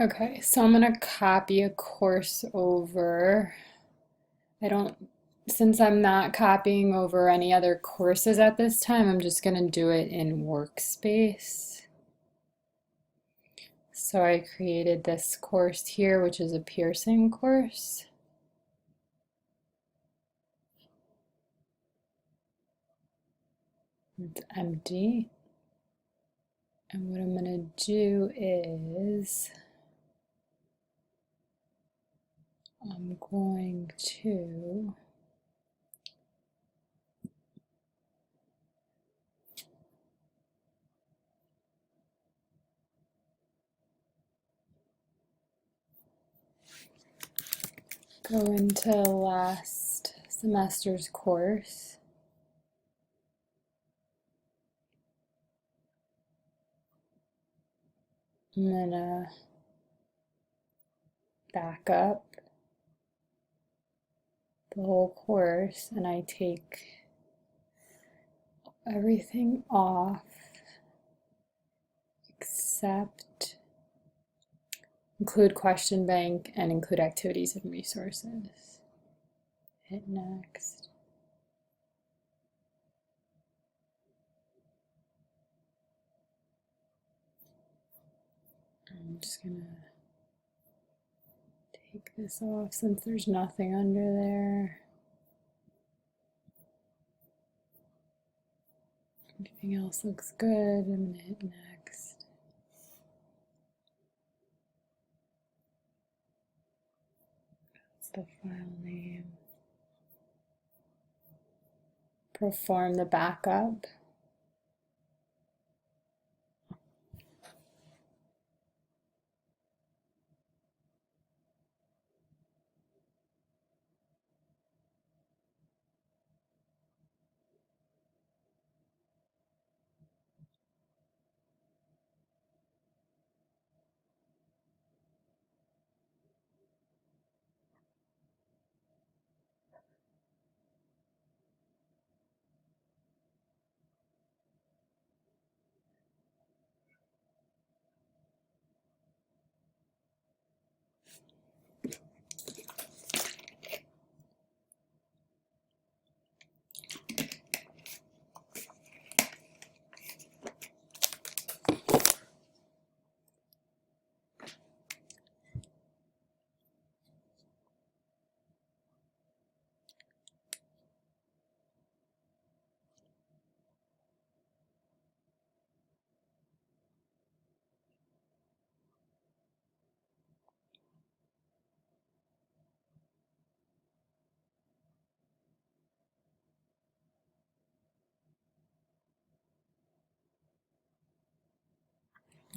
Okay, so I'm gonna copy a course over. I don't, since I'm not copying over any other courses at this time, I'm just gonna do it in Workspace. So I created this course here, which is a Pearson course. It's empty. And what I'm gonna do is I'm going to go into last semester's course. I'm gonna back up the whole course and I take everything off except include question bank and include activities and resources. Hit next. I'm just gonna take this off since there's nothing under there. Everything else looks good. I'm gonna hit next. That's the file name. Perform the backup.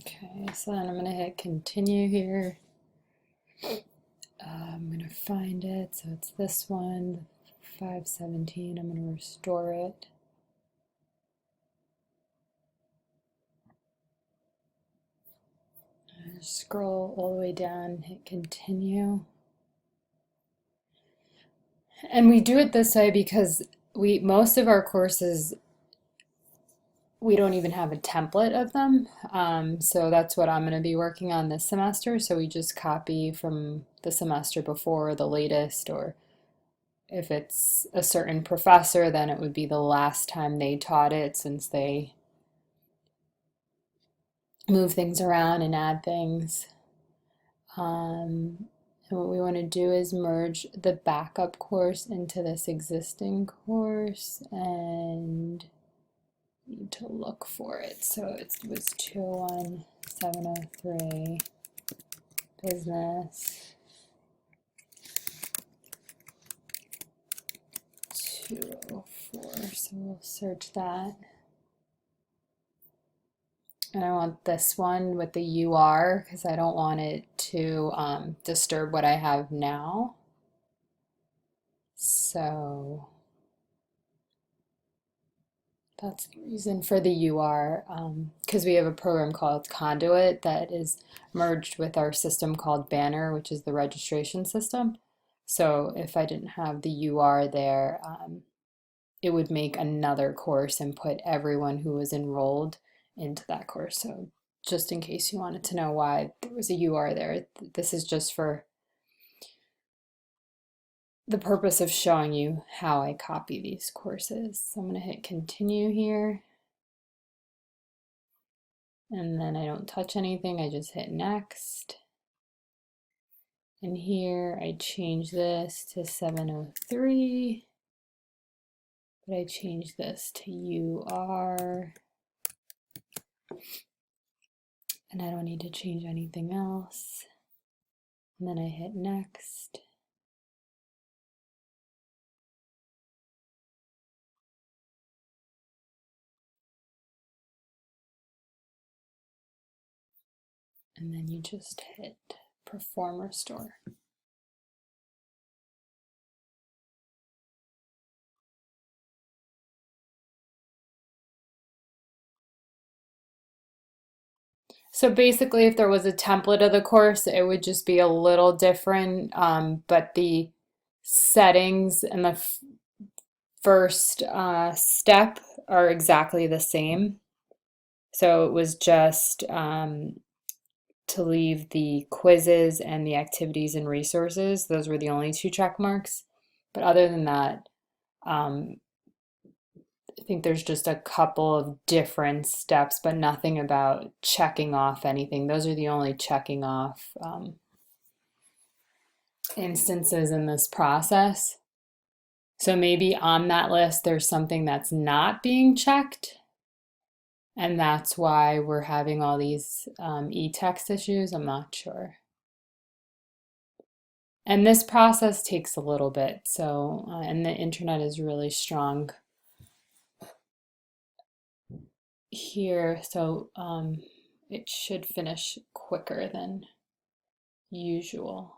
Okay, so then I'm gonna hit continue here. I'm gonna find it, so it's this one, 517. I'm gonna restore it. Scroll all the way down, hit continue. And we do it this way because most of our courses we don't even have a template of them. So that's what I'm going to be working on this semester. So we just copy from the semester before, the latest, or if it's a certain professor, then it would be the last time they taught it since they move things around and add things. And what we want to do is merge the backup course into this existing course and need to look for it. So it was 201-703 business, 204. So we'll search that. And I want this one with the UR because I don't want it to disturb what I have now. So that's the reason for the UR, because we have a program called Conduit that is merged with our system called Banner, which is the registration system. So if I didn't have the UR there, it would make another course and put everyone who was enrolled into that course. So just in case you wanted to know why there was a UR there. This is just for the purpose of showing you how I copy these courses. So I'm going to hit continue here. And then I don't touch anything, I just hit next. And here I change this to 703, but I change this to UR. And I don't need to change anything else. And then I hit next. And then you just hit perform restore. So basically, if there was a template of the course, it would just be a little different, but the settings and the first step are exactly the same. So it was just to leave the quizzes and the activities and resources. Those were the only two check marks. But other than that, I think there's just a couple of different steps, but nothing about checking off anything. Those are the only checking off instances in this process. So maybe on that list, there's something that's not being checked. And that's why we're having all these e-text issues. I'm not sure. And this process takes a little bit. So, and the internet is really strong here. So it should finish quicker than usual.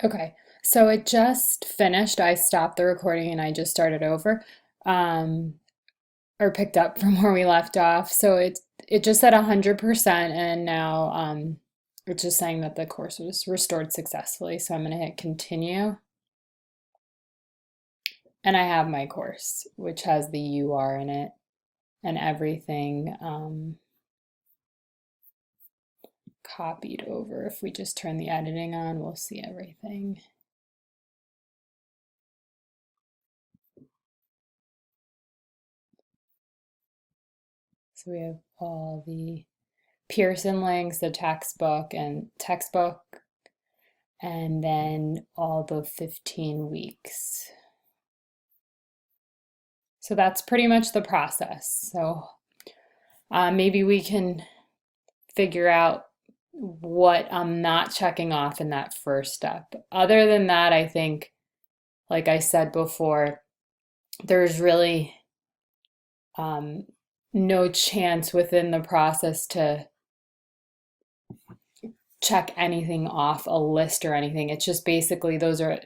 Okay, so it just finished. I stopped the recording and I just started over, um, or picked up from where we left off. So it just said 100%, and now it's just saying that the course was restored successfully. So I'm going to hit continue, and I have my course, which has the UR in it and everything copied over. If we just turn the editing on, we'll see everything. So we have all the Pearson links, the textbook, and then all the 15 weeks. So that's pretty much the process. So maybe we can figure out what I'm not checking off in that first step. Other than that, I think, like I said before, there's really no chance within the process to check anything off a list or anything. It's just basically those are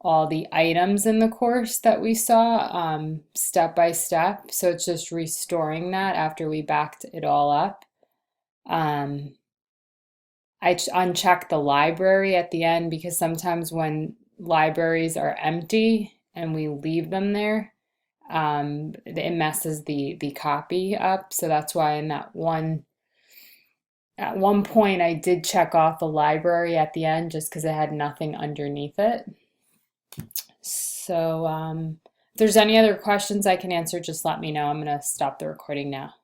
all the items in the course that we saw step by step. So it's just restoring that after we backed it all up. I uncheck the library at the end because sometimes when libraries are empty and we leave them there, it messes the copy up. So that's why in that at one point I did check off the library at the end just because it had nothing underneath it. So if there's any other questions I can answer, just let me know. I'm going to stop the recording now.